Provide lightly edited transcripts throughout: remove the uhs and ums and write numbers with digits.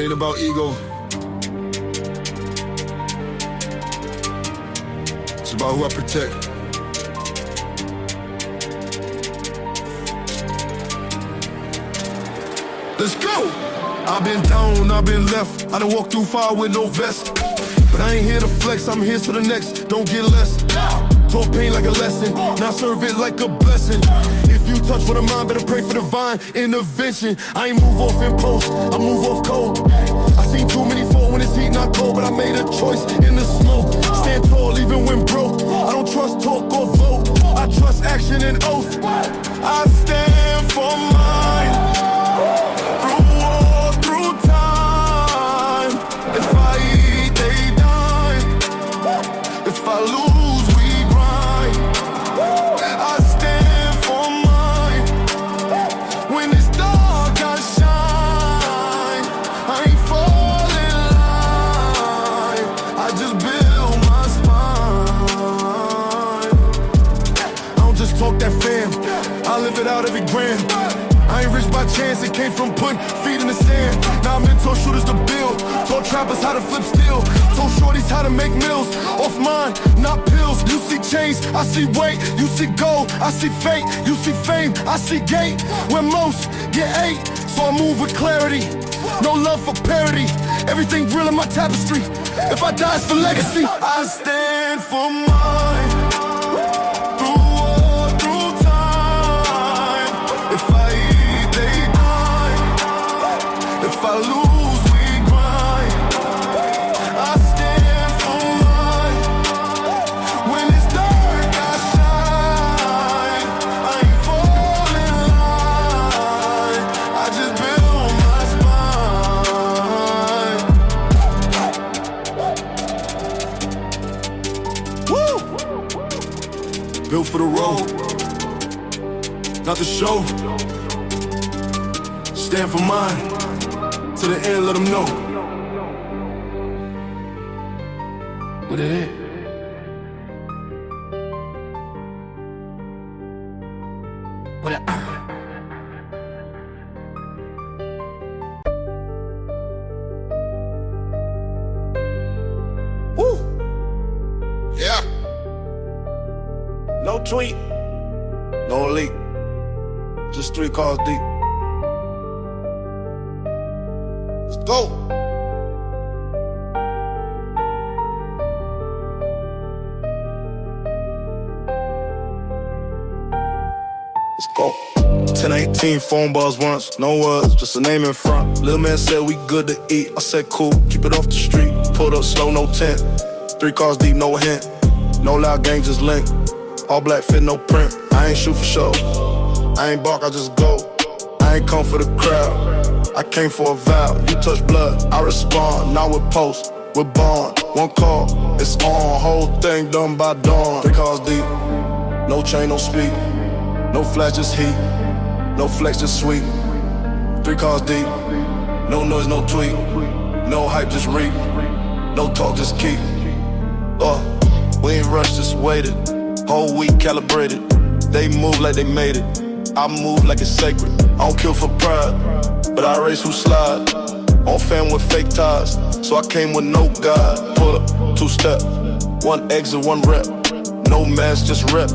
ain't about ego. It's about who I protect. Let's go! I've been down, I've been left. I done walked through fire with no vest. But I ain't here to flex, I'm here to the next. Don't get less. Talk pain like a lesson, now serve it like a blessing. If you touch with a mind, better pray for divine intervention. I ain't move off impulse, I move off cold. I seen too many fall when it's heat, not cold. But I made a choice in the smoke. Stand tall even when broke. I don't trust talk or vote, I trust action and oath. I stand for mine. Through war, through time. If I eat, they dine. If I lose, we grind. I stand for mine. When it's dark, I shine. I ain't fall in line. I just build my spine. I don't just talk that fam, I live it out every gram. I ain't rich by chance, it came from putting feet in the sand. Now I'm mentor shooters to build, taught trappers how to flip steel, told shorties how to make meals. Off mine, not pills. You see chains, I see weight. You see gold, I see fate. You see fame, I see gate. Where most get ate, so I move with clarity. No love for parody, everything real in my tapestry. If I die, it's for legacy. I stand for mine. If I lose, we grind. I stand for mine. When it's dark, I shine. I ain't falling line. I just build my spine. Woo! Built for the road, not the show. Stand for mine. To the end, let them know. What it is? What it Woo! Yeah. No tweet, no leak, just 3 calls deep. Go. Let's go. 10-18 phone balls once, no words, just a name in front. Little man said we good to eat. I said cool, keep it off the street. Pulled up slow, no tent. 3 cars deep, no hint. No loud gang, just link. All black fit, no print. I ain't shoot for show. I ain't bark, I just go. I ain't come for the crowd. I came for a vow, you touch blood, I respond. Not with post, with bond. 1 call, it's on, whole thing done by dawn. 3 calls deep, no chain, no speed. No flash, just heat, no flex, just sweet. 3 calls deep, no noise, no tweet. No hype, just read, no talk, just keep. We ain't rushed, just waited. Whole week calibrated, they move like they made it. I move like it's sacred, I don't kill for pride, but I race who slide. On fan with fake ties, so I came with no guide. Pull up, 2-step, 1 exit, 1 rep. No mask, just rep.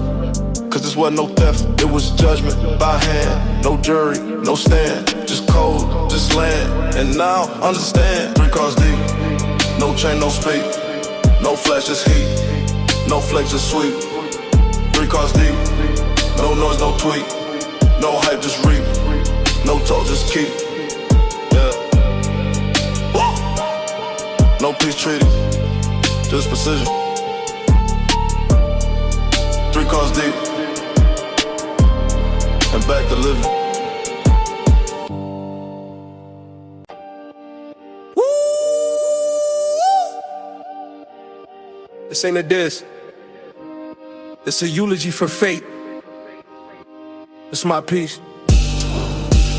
Cause this wasn't no theft, it was judgment by hand. No jury, no stand, just code, just land. And now, understand, 3 cars deep. No chain, no speed. No flash, just heat. No flex, just sweet. 3 cars deep. No noise, no tweet. No hype, just reap. No talk, just keep. Yeah. No peace treaty, just precision. 3 cars deep. And back to living. Woo! This ain't a diss. It's a eulogy for fate. It's my piece.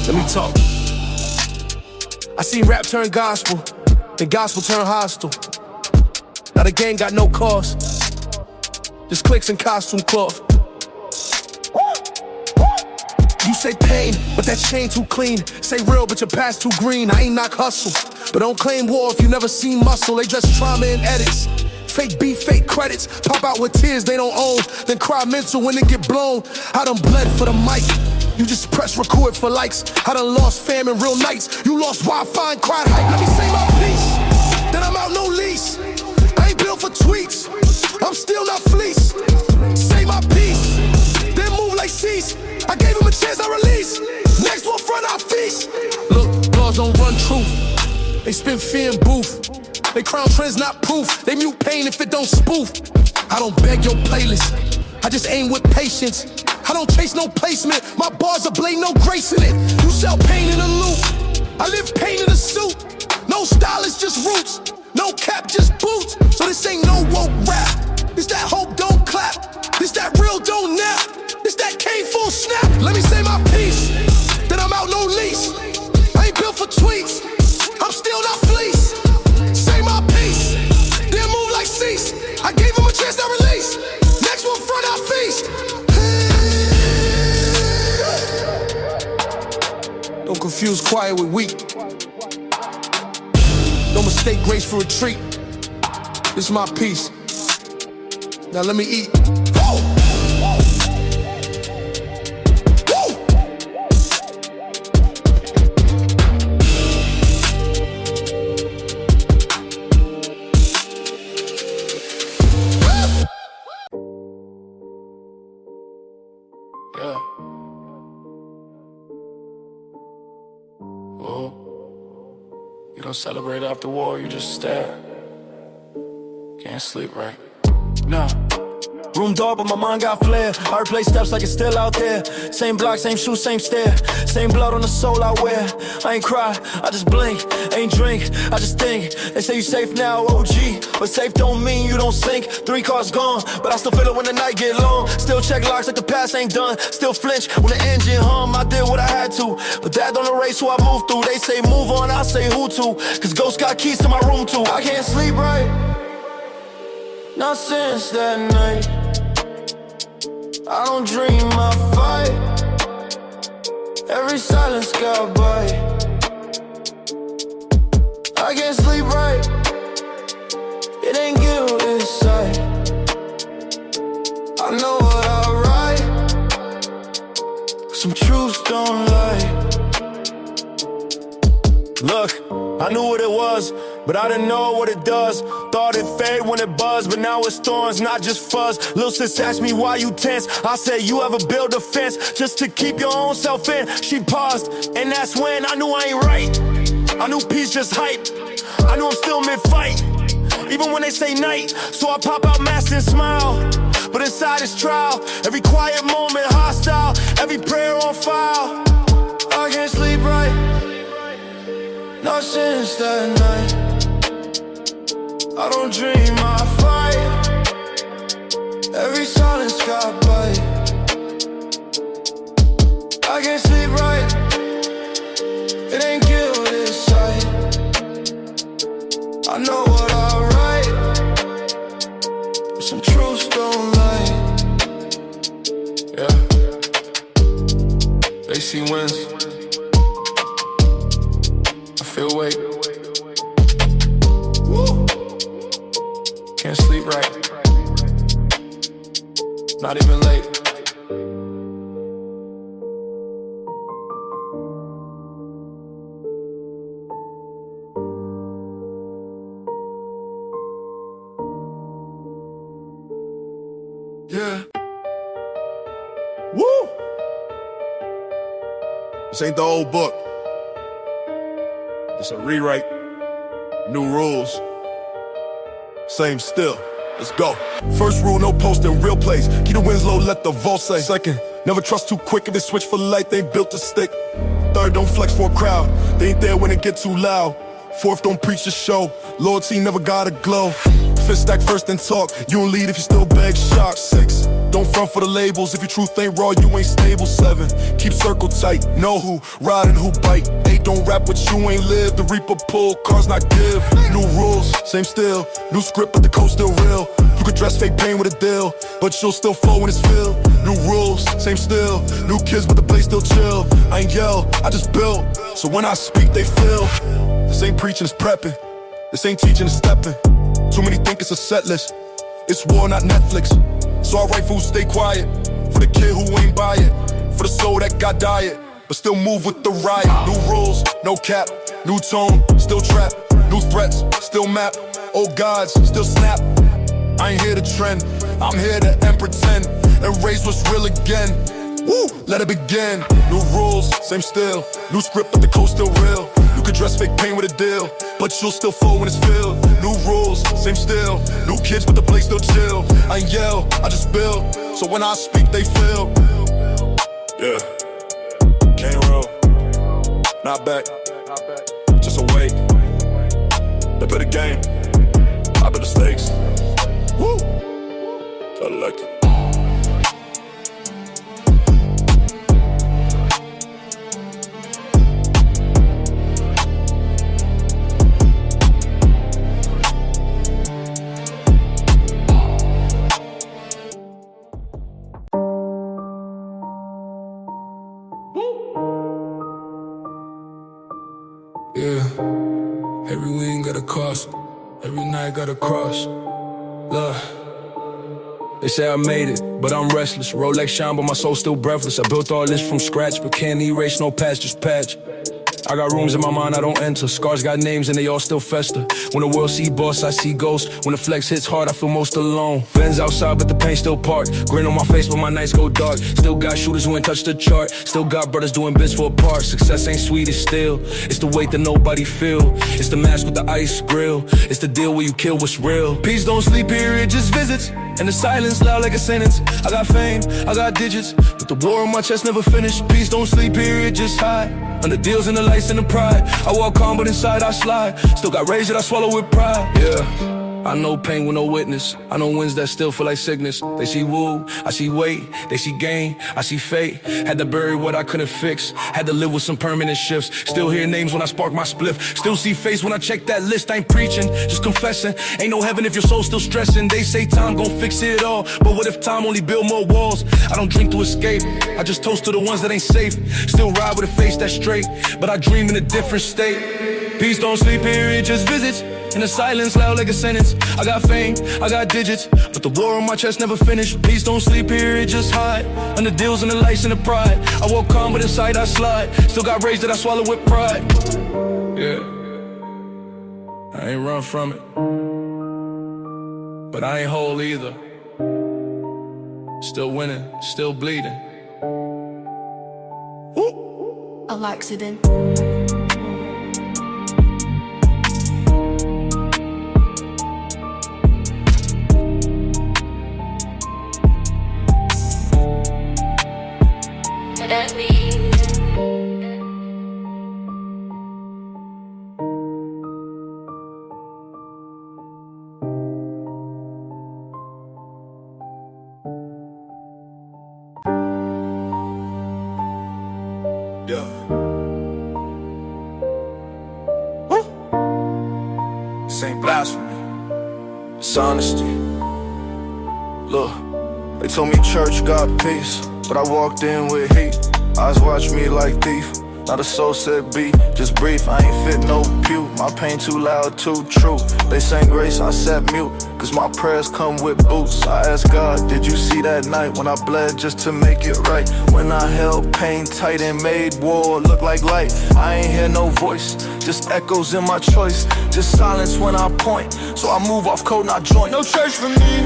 Let me talk. I seen rap turn gospel, then gospel turn hostile. Now the game got no cost, just clicks and costume cloth. You say pain, but that chain too clean. Say real, but your past too green. I ain't knock hustle, But don't claim war if you never seen muscle. They dress trauma in edits. Fake beef, fake credits. Pop out with tears they don't own. Then cry mental when they get blown. I done bled for the mic. You just press record for likes. I done lost fam in real nights. You lost Wi-Fi and cried hype. Let me say my piece. Then I'm out no lease. I ain't built for tweets. I'm still not fleece. Say my piece. Then move like cease. I gave him a chance, I release. Next one front, I feast. Look, laws don't run truth. They spin fear and booth. They crown trends, not proof. They mute pain if it don't spoof. I don't beg your playlist. I just aim with patience. I don't chase no placement. My bars are blade, no grace in it. You sell pain in a loop. I live pain in a suit. No style, it's just roots. No cap, just boots. So this ain't no woke rap. This that hope don't clap. This that real don't nap. This that came full snap. Let me say my piece. Then I'm out no lease. I ain't built for tweets. I'm still not fleece. Say my piece. Then move like cease. I gave him a chance to release. Next one front, I feast. Don't confuse quiet with weak. Don't mistake grace for retreat. This is my piece. Now let me eat. Whoa! Whoa! Yeah. Whoa. You don't celebrate after war, you just stare. Can't sleep right. Nah. Room dark, but my mind got flare. I replay steps like it's still out there. Same block, same shoes, same stare. Same blood on the soul I wear. I ain't cry, I just blink. Ain't drink, I just think. They say you safe now, OG. But safe don't mean you don't sink. 3 cars gone, but I still feel it when the night get long. Still check locks like the past ain't done. Still flinch when the engine hum. I did what I had to, but that don't erase who I moved through. They say move on, I say who to. Cause ghosts got keys to my room too. I can't sleep right. Not since that night. I don't dream, I fight. Every silence got bite. I can't sleep right. It ain't guilt, it's sight. I know what I write. Some truths don't lie. Look, I knew what it was, but I didn't know what it does. Thought it fade when it buzzed, but now it's thorns, not just fuzz. Lil' sis asked me why you tense. I said you ever build a fence just to keep your own self in. She paused, and that's when I knew I ain't right. I knew peace just hype. I knew I'm still mid-fight, even when they say night. So I pop out masked and smile, but inside it's trial. Every quiet moment hostile, every prayer on file. I can't sleep right. Not since that night. I don't dream, I fight. Every silence got bite. I can't sleep right. It ain't guilt, it's sight. I know what I write, but some truths don't lie. Yeah. They see wins. Feel weight. Woo. Can't sleep right. Not even late. Yeah. Woo. This ain't the old book. It's a rewrite, new rules, same still. Let's go. First rule, no posting, real plays. Keep the wins low, let the vault say. Second, never trust too quick. If they switch for light, they ain't built to stick. Third, don't flex for a crowd. They ain't there when it get too loud. Fourth, don't preach the show. Loyalty never gotta glow. Fifth, stack first and talk. You don't lead if you still beg shock. 6, don't front for the labels. If your truth ain't raw, you ain't stable. 7, keep circle tight. Know who ride and who bite. 8, don't rap what you ain't live. The reaper pull, cars not give. New rules, same still. New script, but the code still real. You could dress fake pain with a deal, but you'll still flow when it's filled. New rules, same still. New kids, but the place still chill. I ain't yell, I just build. So when I speak, they feel. The This ain't preaching, it's prepping. This ain't teaching, it's stepping. Too many think it's a set list. It's war, not Netflix. So I write fools stay quiet. For the kid who ain't buy it. For the soul that got diet, but still move with the riot. New rules, no cap. New tone, still trap. New threats, still map. Old gods, still snap. I ain't here to trend, I'm here to end pretend. And raise what's real again. Woo, let it begin. New rules, same still. New script, but the code's still real. You could dress fake pain with a deal, but you'll still fall when it's filled. New rules, same still. New kids, but the place still chill. I ain't yell, I just build. So when I speak, they feel. Yeah, can't roll. Not back, just awake. They play the game, I bet the stakes. Woo, elected. Yeah, every win got a cost, every night got a cross. Look, they say I made it, but I'm restless. Rolex shine, but my soul still breathless. I built all this from scratch, but can't erase no past, just patch. I got rooms in my mind I don't enter. Scars got names and they all still fester. When the world see boss, I see ghosts. When the flex hits hard, I feel most alone. Benz outside, but the pain still parked. Grin on my face, but my nights go dark. Still got shooters who ain't touched the chart. Still got brothers doing bits for a part. Success ain't sweet, it's still. It's the weight that nobody feel. It's the mask with the ice grill. It's the deal where you kill what's real. Peace don't sleep here, it just visits. And the silence loud like a sentence. I got fame, I got digits, but the war on my chest never finished. Peace don't sleep here, it just hide. Under deals and the lights and the pride. I walk calm, but inside I slide. Still got rage that I swallow with pride. Yeah, I know pain with no witness. I know winds that still feel like sickness. They see woo, I see weight. They see gain, I see fate. Had to bury what I couldn't fix. Had to live with some permanent shifts. Still hear names when I spark my spliff. Still see face when I check that list. I ain't preaching, just confessing. Ain't no heaven if your soul's still stressing. They say time gon' fix it all, but what if time only build more walls? I don't drink to escape, I just toast to the ones that ain't safe. Still ride with a face that's straight, but I dream in a different state. Peace don't sleep here, it just visits. In the silence, loud like a sentence. I got fame, I got digits, but the war on my chest never finished. Peace don't sleep here, it just hide. Under deals and the lights and the pride. I walk calm, but inside I slide. Still got rage that I swallow with pride. Yeah, I ain't run from it, but I ain't whole either. Still winning, still bleeding. An accident. Yeah. This ain't blasphemy, it's honesty. Look, they told me church got peace, but I walked in with heat. Eyes watch me like thief. Now the soul said be, just brief. I ain't fit no pew. My pain too loud, too true. They sang grace, I sat mute, cause my prayers come with boots. I asked God, did you see that night when I bled just to make it right? When I held pain tight and made war look like light. I ain't hear no voice, just echoes in my choice. Just silence when I point, so I move off code, not joint. No church for me,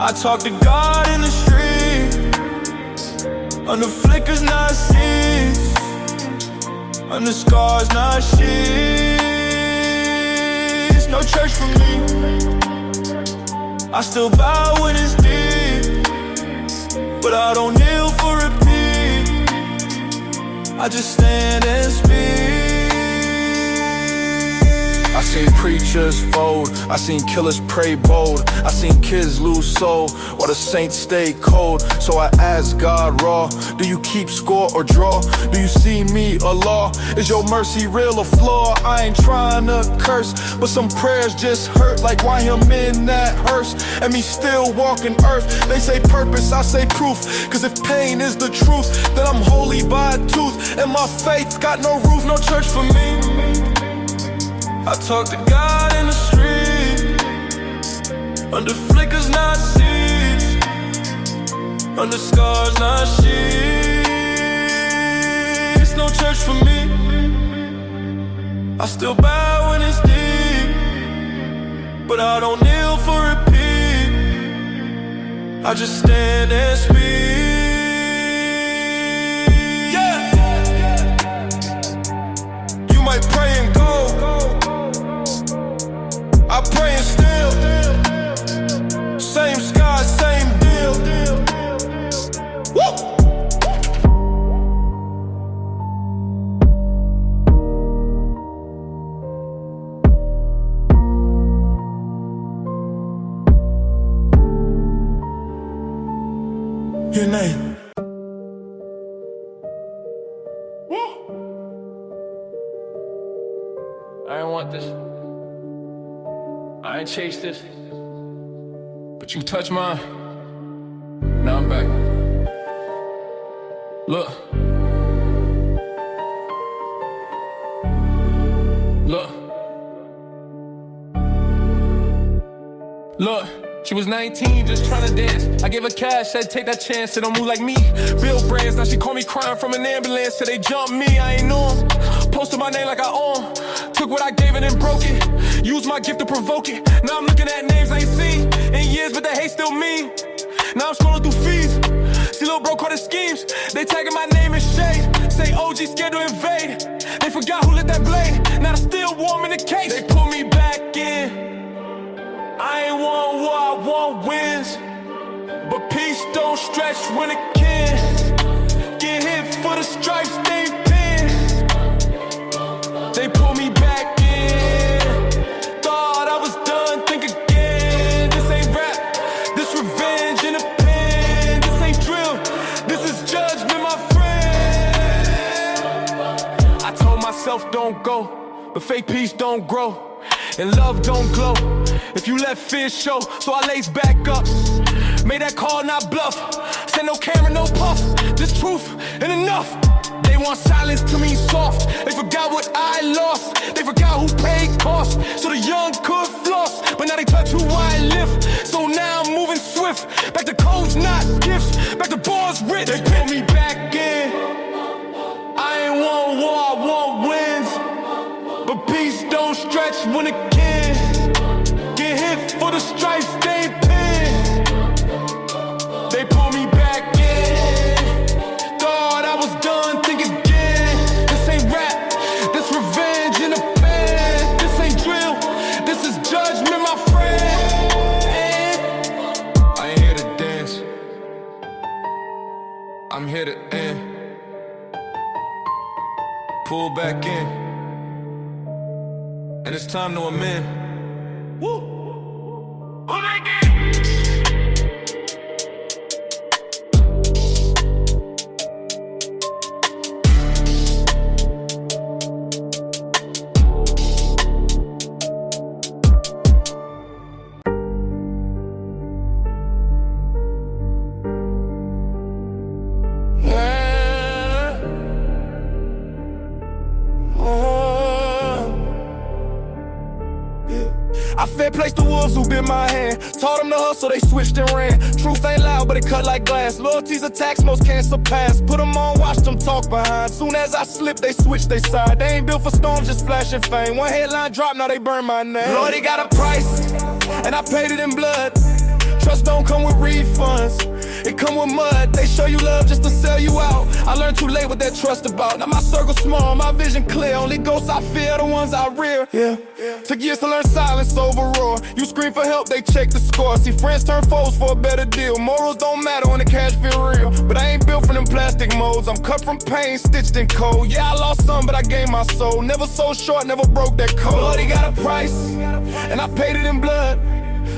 I talk to God in the street. Under flickers, not seeds. Under scars, not sheets. No church for me, I still bow when it's deep, but I don't kneel for repeat. I just stand and speak. I seen preachers fold, I seen killers pray bold, I seen kids lose soul while the saints stay cold. So I ask God raw, do you keep score or draw? Do you see me or law? Is your mercy real or flaw? I ain't trying to curse, but some prayers just hurt, like why him in that hearse and me still walking earth. They say purpose, I say proof, cause if pain is the truth, then I'm holy by a tooth, and my faith got no roof, no church for me. I talk to God in the street, under flickers, not seeds, under scars, not sheets. No church for me. I still bow when it's deep, but I don't kneel for repeat. I just stand and speak. You might pray and go, I pray and still. Same sky, same deal. Woo! Your name. I ain't want this, I ain't chased this, but you touch mine, now I'm back. Look, look, look. She was 19, just tryna dance. I gave her cash, said take that chance, said don't move like me. Bill brands, now she call me crying from an ambulance, said they jumped me, I ain't know 'em. Posted my name like I own. Took what I gave and then broke it. Used my gift to provoke it. Now I'm looking at names I ain't seen in years, but the hate still mean. Now I'm scrolling through feeds. See little bro caught his schemes. They tagging my name in shade. Say OG scared to invade. They forgot who lit that blade. Now they still warm in the case. They pull me back in. I ain't want war, I want wins. But peace don't stretch when it can. Get hit for the stripes, they pin. They pull me back in. Thought I was done, think again. This ain't rap, this revenge in a pen. This ain't drill, this is judgment, my friend. I told myself don't go, but fake peace don't grow, and love don't glow if you let fear show. So I lace back up, made that call, not bluff. Said no camera, no puff, this truth and enough. They want silence to mean soft. They forgot what I lost. They forgot who paid costs, so the young could floss. But now they touch who I lift. So now I'm moving swift. Back to codes, not gifts. Back to bars rich. They pull me back in. I ain't want war, I want wins. But peace don't stretch when it can. Get hit for the stripes, they pin. They pull me back in. Thought I was done, think again. This ain't rap, this revenge in a pen. This ain't drill, this is judgment, my friend. I ain't here to dance, I'm here to end. Pull back in, and it's time to amend. Woo! Who they get? I fair placed the wolves who bit my hand. Taught them to hustle, they switched and ran. Truth ain't loud, but it cut like glass. Loyalty's a tax most can't surpass. Put them on, watch them talk behind. Soon as I slip, they switch they side. They ain't built for storms, just flashing fame. One headline drop, now they burn my name. Lord, it got a price, and I paid it in blood. Trust don't come with refunds. It come with mud, they show you love just to sell you out. I learned too late what that trust about. Now my circle small, my vision clear. Only ghosts I fear, the ones I rear. Yeah. Took years to learn silence over roar. You scream for help, they check the score. See friends turn foes for a better deal. Morals don't matter when the cash feel real. But I ain't built for them plastic molds. I'm cut from pain, stitched in cold. Yeah, I lost some, but I gained my soul. Never sold short, never broke that code. But he got a price, and I paid it in blood.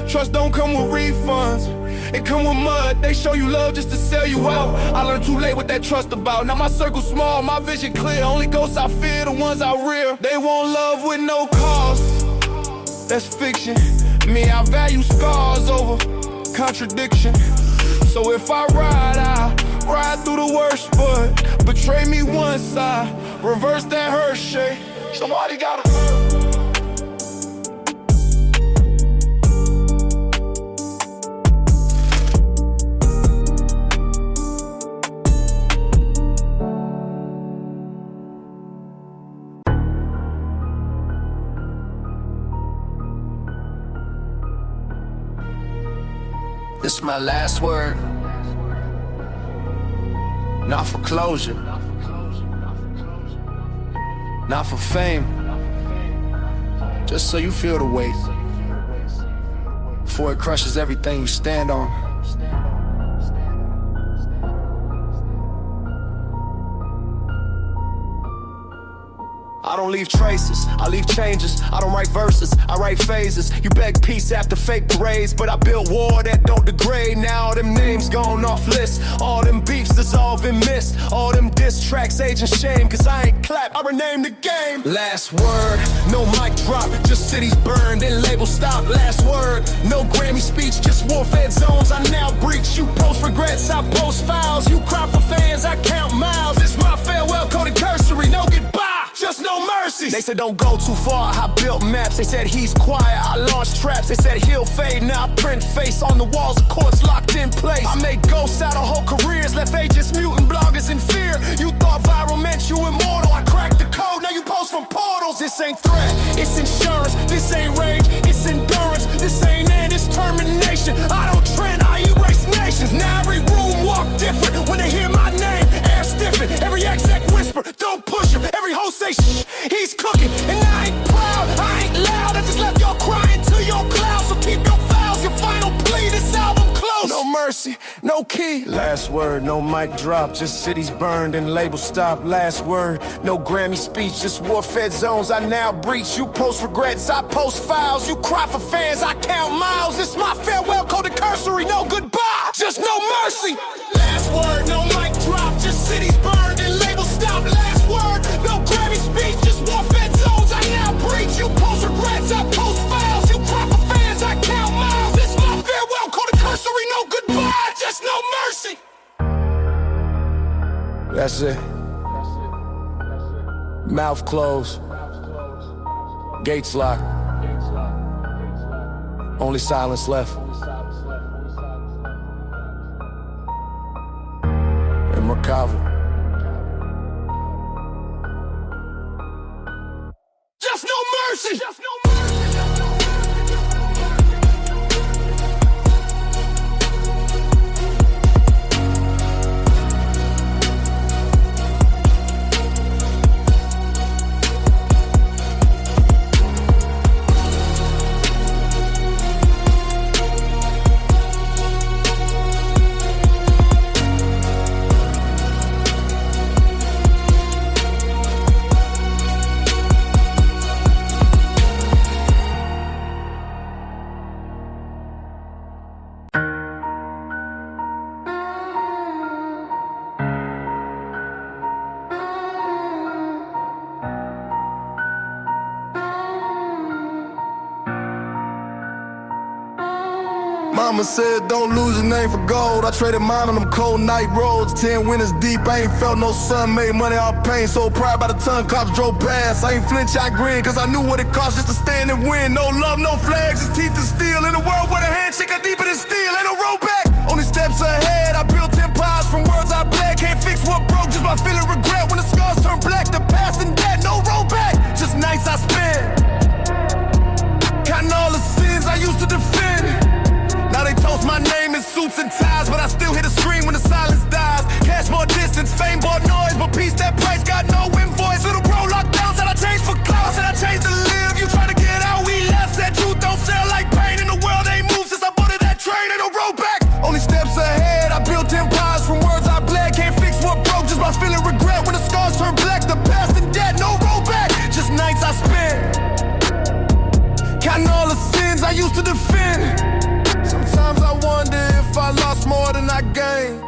Trust don't come with refunds, it come with mud. They show you love just to sell you out. I learned too late what that trust about. Now my circle small, my vision clear. Only ghosts I fear, the ones I rear. They want love with no cost, that's fiction. Me, I value scars over contradiction. So if I ride through the worst, but betray me once, I reverse that hurt shade. Somebody gotta hurt. This is my last word. Not for closure, not for fame. Just so you feel the weight before it crushes everything you stand on. I don't leave traces, I leave changes. I don't write verses, I write phases. You beg peace after fake parades, but I built war that don't degrade. Now all them names gone off list, all them beefs dissolve and missed, all them diss tracks aging shame. Cause I ain't clap, I rename the game. Last word, no mic drop, just cities burned and labels stop. Last word, no Grammy speech, just war-fed zones I now breach. You post regrets, I post files. You cry for fans, I count miles. It's my farewell coded cursory, no goodbye, just no mercy. They said don't go too far, I built maps. They said he's quiet, I launched traps. They said he'll fade, now I print face on the walls of courts locked in place. I made ghosts out of whole careers, left agents muting bloggers in fear. You thought viral meant you immortal, I cracked the code, now you post from portals. This ain't threat, it's insurance. This ain't rage, it's endurance. This ain't end, it's termination. I don't trend, I erase nations. Now every room walk different when they hear my name. Air stiffen, every exec whisper, don't push him. Every host say shh, he's cooking. And I ain't proud, I ain't loud. I just left y'all crying to your clouds. So keep your files, your final plea. This album close. No mercy, no key. Last word, no mic drop. Just cities burned and labels stopped. Last word, no Grammy speech. Just war-fed zones I now breach. You post regrets, I post files. You cry for fans, I count miles. It's my farewell coded cursory. No goodbye, just no mercy. Last word, no mic drop. Just cities burned and labels stopped. Last word, no Grammy speech. Just war-fed zones I now breach. You post regrets, I post files. You cry for fans, I count miles. It's my farewell coded cursory. No goodbye, just no mercy. That's it. Mouth closed, gates locked, only silence left. And recover. Just no mercy. Just no mercy. Mama said don't lose your name for gold. I traded mine on them cold night roads. 10 winters deep, I ain't felt no sun. Made money off pain, so proud by the ton cops drove past. I ain't flinch, I grin, cause I knew what it cost just to stand and win. No love, no flags, just teeth and steel. In a world where the handshake are deeper than steel. Ain't no road back, only steps ahead. I built empires from words I bled. Can't fix what broke, just by feeling regret. When the scars turn black, the past and dead. No road back, just nights I spent counting all the sins I used to defend. Now they told walls, my name is suits and ties, but I still hear the scream when the silence dies. Cash more distance, fame more noise, but peace that price got no invoice. Little bro locked down, said I changed for clout, said I changed to live. You try to get out, we left, said truth don't sell like pain. In the world ain't moved since I boarded that train, ain't no road back. Only steps ahead, I built empires from words I bled. Can't fix what broke just by feeling regret when the scars turn black. The past and dead, no road back, just nights I spent counting all the sins I used to defend. Sometimes I wonder if I lost more than I gained.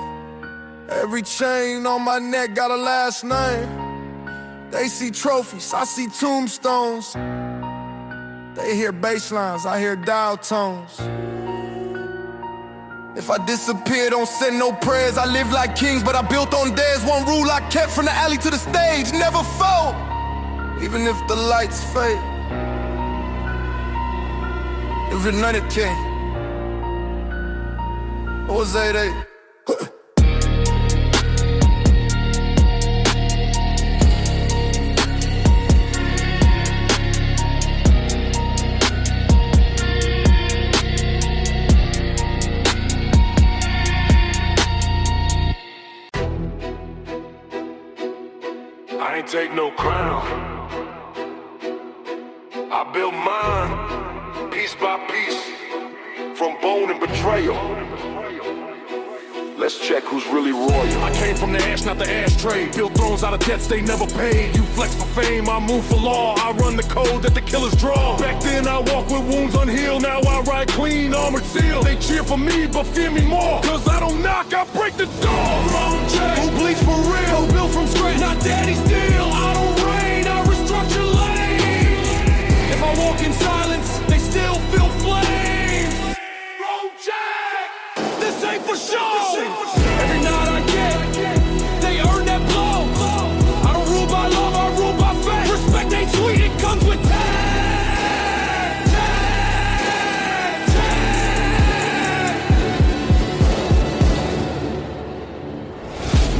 Every chain on my neck got a last name. They see trophies, I see tombstones. They hear bass lines, I hear dial tones. If I disappear, don't send no prayers. I live like kings, but I built on theirs. One rule I kept from the alley to the stage: never fold, even if the lights fade. Even none it came. What was that? I ain't take no crown. I built mine, piece by piece, from bone and betrayal. Let's check who's really royal. I came from the ash, not the ashtray. Built thrones out of debts they never paid. You flex for fame, I move for law. I run the code that the killers draw. Back then I walk with wounds unhealed. Now I ride clean, armored seal. They cheer for me, but fear me more. Cause I don't knock, I break the door. Thronecheck, who bleeds for real? Who built from scratch, not daddy's deal. I don't reign, I restructure lanes. If I walk in silence, they still feel flames. Thronecheck, this ain't for show. Every night I get, they earn that blow. I don't rule by love, I rule by faith. Respect ain't sweet, it comes with tag.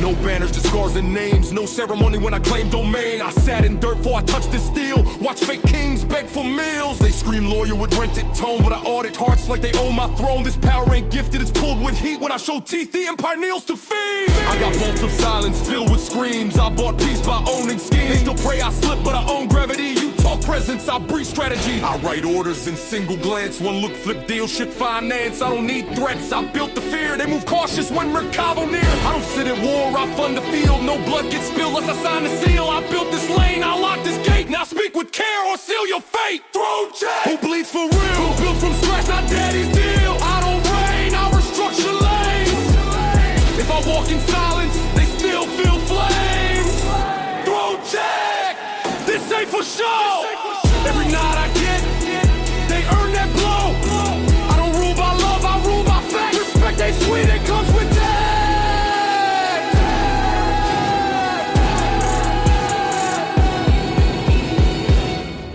No banners, just scars and names. No ceremony when I claim domain. I sat in dirt before I touched the steel. Watch fake kings beg for meals. They scream lawyer with rented tone, but I audit hearts like they own my throne. This power ain't gifted, it's pulled with heat. When I show teeth, the empire kneels to feed. I got vaults of silence filled with screams. I bought peace by owning schemes. They still pray I slip, but I own gravity. You talk presence, I breathe strategy. I write orders in single glance. One look, flip deal, shit finance. I don't need threats, I built the fear. They move cautious when Mercado near. I don't sit at war, I fund the field. No blood gets spilled unless I sign the seal. I built this lane, I lock this gate. Now speak with care or seal your fate. Thronecheck, who bleeds for real? Who built from scratch, not daddy's deal. I don't reign, I restructure lanes. If I walk in silence, they still feel flames. Thronecheck, this ain't for show. Every night I get, they earn that blow. I don't rule by love, I rule by faith. Respect ain't sweet, it comes with tag.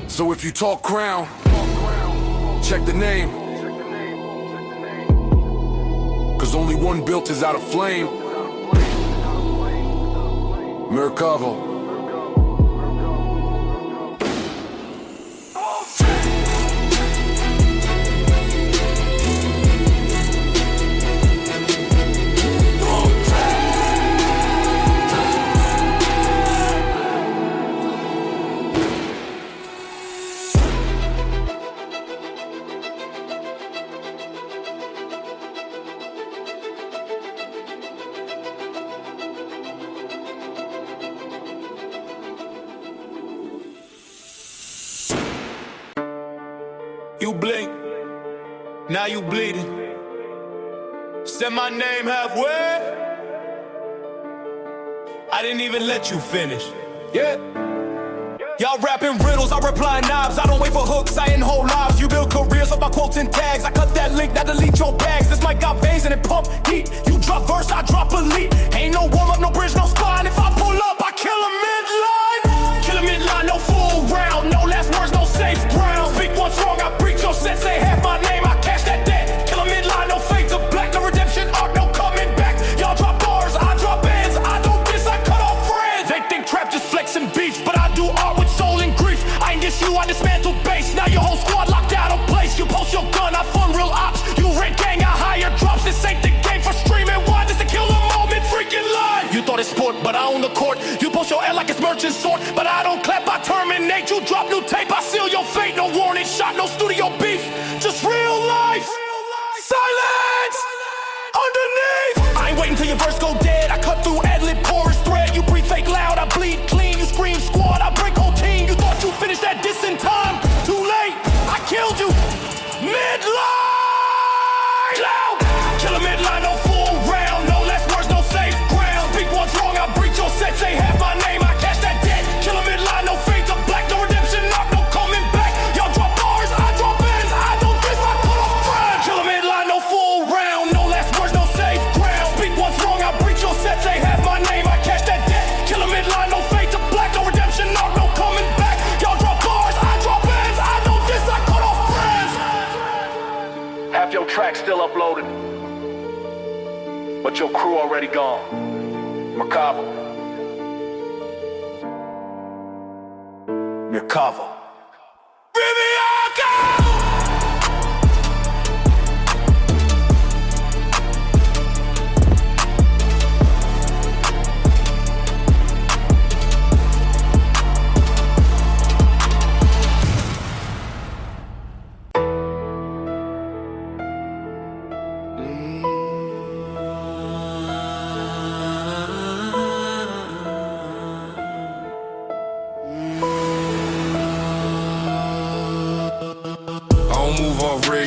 So if you talk crown, check the name. Cause only one built is out of flame. Mercado. You blink, now you bleeding. Said my name halfway, I didn't even let you finish. Yeah. Y'all rapping riddles, I reply knobs. I don't wait for hooks, I end whole lives. You build careers up by quotes and tags. I cut that link, now delete your bags. This mic got veins and it pump heat. You drop verse, I drop a lead. Ain't no warm up, no bridge, no spine. If I pull up, I kill a midline. Kill a midline, no full round. No last words, no safe ground. Speak once wrong, I breach your set. Say half my name, I cash that debt. Kill a midline, no fade to black. No redemption arc, no coming back. Y'all drop bars, I drop bands. I don't diss, I cut off friends. They think trap just flexing beef, but I do art with soul and grief. I ain't diss you, I dismantle base. Now your whole squad locked out of place. You post your gun, I fund real ops. You rent gang, I hire not no studio beef, just real life. Silence underneath. I ain't waiting till your verse go dead. I cut through ad-lib chorus thread. You breathe fake loud, I bleed clean. You scream squad, I break whole team. You thought you finished that diss in time. Too late, I killed you. Midline. Loud. Kill a midline, no full round. No less words, no safe ground. Speak what's wrong, I breach your set. Say half my name, I catch that debt. Kill a midline, no fade to black, no redemption, knock, no coming back. Y'all drop bars, I drop ends, I don't diss, I cut off friends. Kill a midline, no full round. No less words, no safe ground. Speak what's wrong, I breach your set. Say half my name, I catch that debt. Kill a midline, no fade to black, no redemption, knock, no coming back. Y'all drop bars, I drop ends, I don't diss, I cut off friends. Half your track still uploaded, but your crew already gone. Macabre. Macabre.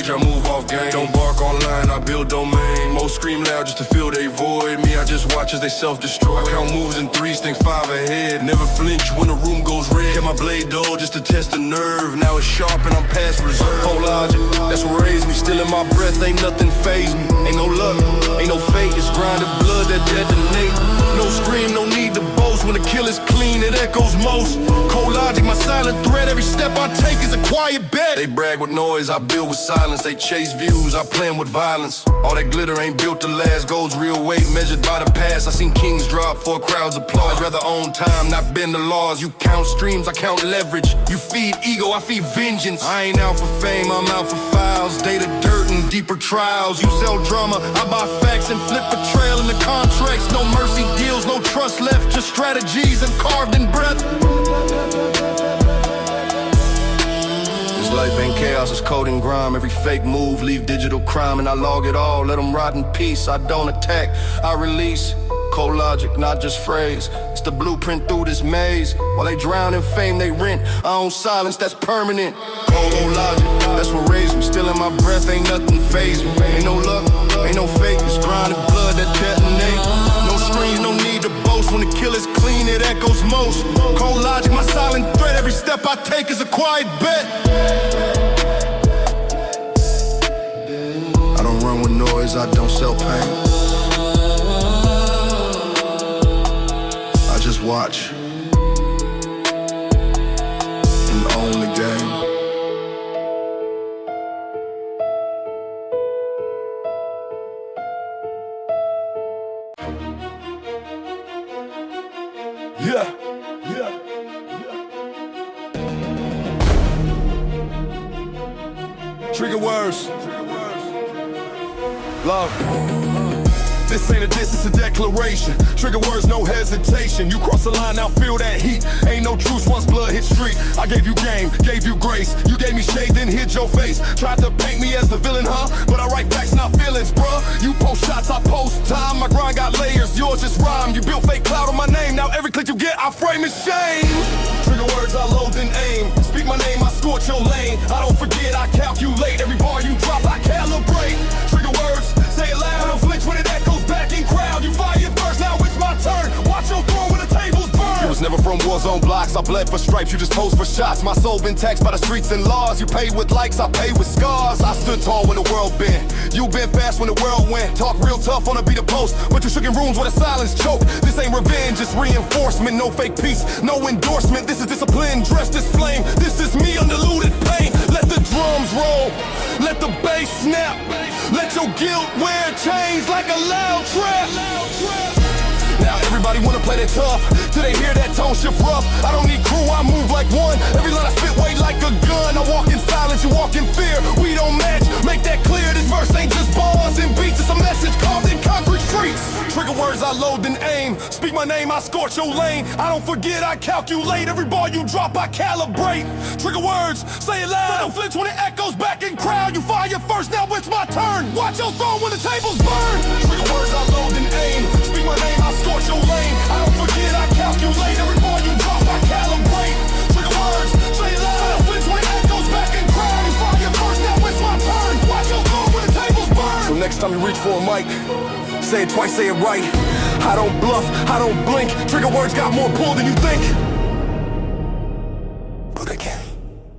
I move off game. Don't bark online, I build domain. Most scream loud just to fill they void. Me, I just watch as they self-destroy. I count moves in threes, think 5 ahead. Never flinch when the room goes red. Kept my blade dull just to test the nerve. Now it's sharp and I'm past reserve. Whole logic, that's what raised me. Still in my breath, ain't nothing faze me. Ain't no luck, ain't no fate. It's grinded blood that detonate. No scream, no need to boast. When the kill is clean, it echoes most. Cold logic, my silent threat. Every step I take is a quiet bet. They brag with noise, I build with silence. They chase views, I plan with violence. All that glitter ain't built to last. Gold's real weight measured by the past. I seen kings drop for a crowd's applause. Rather own time, not bend the laws. You count streams, I count leverage. You feed ego, I feed vengeance. I ain't out for fame, I'm out for files. Data, dirt, and deeper trials. You sell drama, I buy facts and flip betrayal in the contracts. No mercy deals, no trust left. Just strategies and carved in breath. Life ain't chaos, it's code and grime. Every fake move, leave digital crime. And I log it all, let them rot in peace. I don't attack, I release. Cold logic, not just phrase. It's the blueprint through this maze. While they drown in fame, they rent. I own silence, that's permanent. Cold logic, that's what raised me. Still in my breath, ain't nothing faze me. Ain't no luck, ain't no fake. It's grinded blood that detonate. No screams, no need to boast. When the kill is clean, it echoes most. Cold logic, my silent threat. Every step I take is a quiet bet. I don't run with noise, I don't sell pain. I just watch and own the game. Yeah. Trigger words. Love. This ain't a diss, it's a declaration. Trigger words, no hesitation. You cross the line, now feel that heat. Ain't no truce once blood hit street. I gave you game, gave you grace. You gave me shade, then hid your face. Tried to paint me as the villain, huh? But I write facts, not feelings, bruh. You post shots, I post time. My grind got layers, yours just rhyme. You built fake cloud on my name. Now every click you get, I frame is shame. Trigger words, I load and aim. Speak my name, I scorch your lane. I don't forget, I calculate. Every bar you drop, I calibrate. Trigger words, say it loud. I don't flinch when it echoes back in crowd. You fire first, now it's my turn. Watch your throne when the tables burn. You was never from war zone blocks. I bled for stripes, you just posed for shots. My soul been taxed by the streets and laws. You paid with likes, I paid with scars. I stood tall when the world bent. You been fast when the world went. Talk real tough on a beat of post, but you shook in rooms where the silence choked. This ain't revenge, it's reinforcement. No fake peace, no endorsement. This is discipline, dressed as flame. This is me undiluted pain. Let the drums roll, let the bass snap. Let your guilt wear chains like a loud trap. Now everybody wanna play that tough, till they hear that tone shift rough. I don't need crew, I move like one. Every line I spit weight like a gun. I walk in silence, you walk in fear. We don't match, make that clear. This verse ain't just bars and beats, it's a message carved in concrete streets. Trigger words, I load and aim. Speak my name, I scorch your lane. I don't forget, I calculate. Every ball you drop, I calibrate. Trigger words, say it loud. Don't flinch when it echoes back in crowd. You fire first, now it's my turn. Watch your throne when the tables burn. Trigger words, I load and aim. Speak my name, I scorch your lane. I don't forget, I calculate. Every ball you drop, I calibrate. Trigger words, say it loud. Don't flinch when it echoes back in crowd. You fire first, now it's my turn. Watch your throne when the tables burn. So next time you reach for a mic, say it twice, say it right. I don't bluff, I don't blink. Trigger words got more pull than you think.